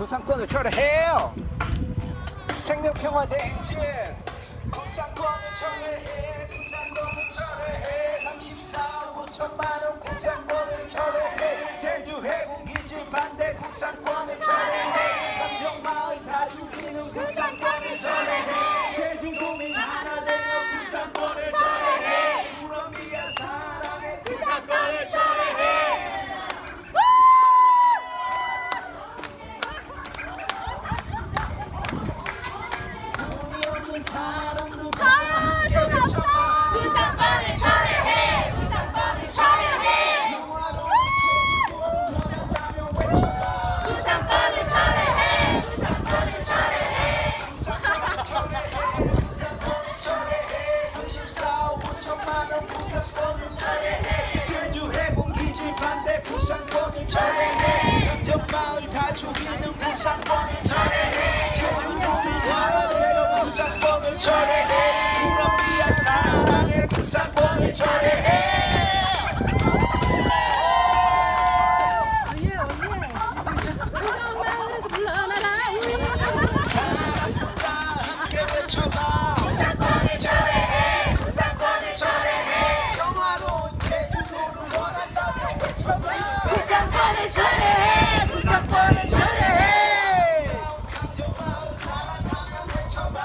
구상권을 철회해요. 생명평화대행진 구상권을 철회해. 구상권을 철회해. 34억 5천만원 구상권을 철회해. 제주 해군기지 반대 구상권을 철회해. 감정마을 다 죽이는 구상권을 철회해. 제주도민 하나 되어 구상권을 철회해. 우러미야 사랑해 구상권을 철회해. 사람도 자유는 없어. 구상권을 철회해. 구상권을 철회해. 영화로 제주도를 원한다며 외쳐봐. 구상권을 철회해. 구상권을 철회해. 구상권을 철회해. 34억 5천만원 구상권을 철회해. 제주 해군기지 반대 구상권을 철회해. 감정마을 다 죽이는 구상권을 철회해. 제주도민 하나 되어 구상권을 철회해. 우러미야 사랑해 구상권을 철회해. 함께 외쳐봐. 구상권을 철회해. 구상권을 철회해. 영화로 제주도를 원한다며 외쳐봐. 구상권을 철회해. 구상권을 철회해. 감정마을 사랑하며 외쳐봐.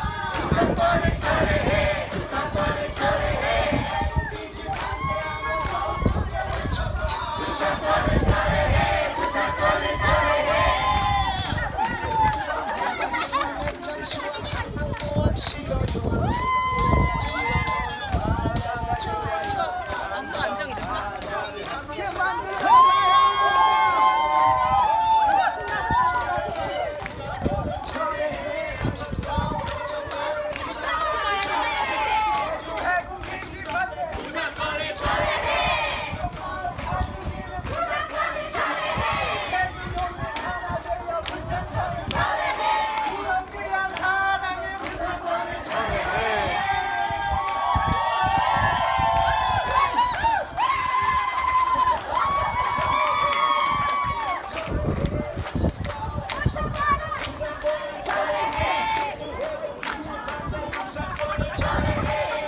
구상권을 철회해. 구상권을 철회해. 해군기지 반대하며 크게 외쳐봐. 구상권을 철회해. 구상권을 철회해. 장수원 항공모함 실어요. 안무 안정이 됐어? 함께 만들어. 해군기지 반대 구상권을 철회해. 구상권을 철회해. 제주도민 하나 되어 구상권을 철회해. 우러미야 사랑해 구상권을 철회해.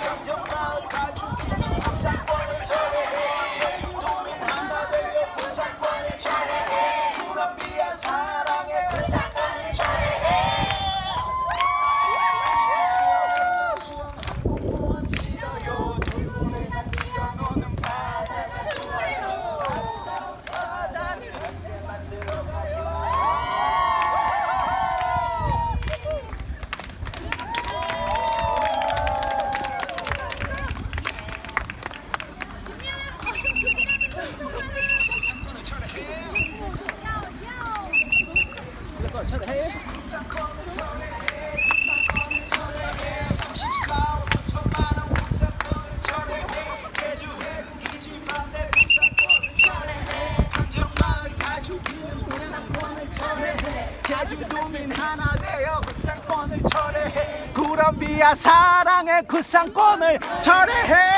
감정마을 다 죽이는 구상권을 철회해. 제주도민 하나 되어 구상권을 철회해. 우러미야 사랑해 구상권을 철회해. 장수원 항공모함 실어요. 돌고래가 뛰어노는 바다가 좋아요. 바다를 함께 만들어가요. 구상권을 철회해. 구상권을 철회해. 구상권을 철회해. 구상권을 철회해. 34억 5천만원 구상권을 철회해. 제주 해군기지 반대 구상권을 철회해. 감정마을 다 죽이는 구상권을 철회해. 제주도민 하나 되어 구상권을 철회해. 구럼비야 사랑해 구상권을 철회해.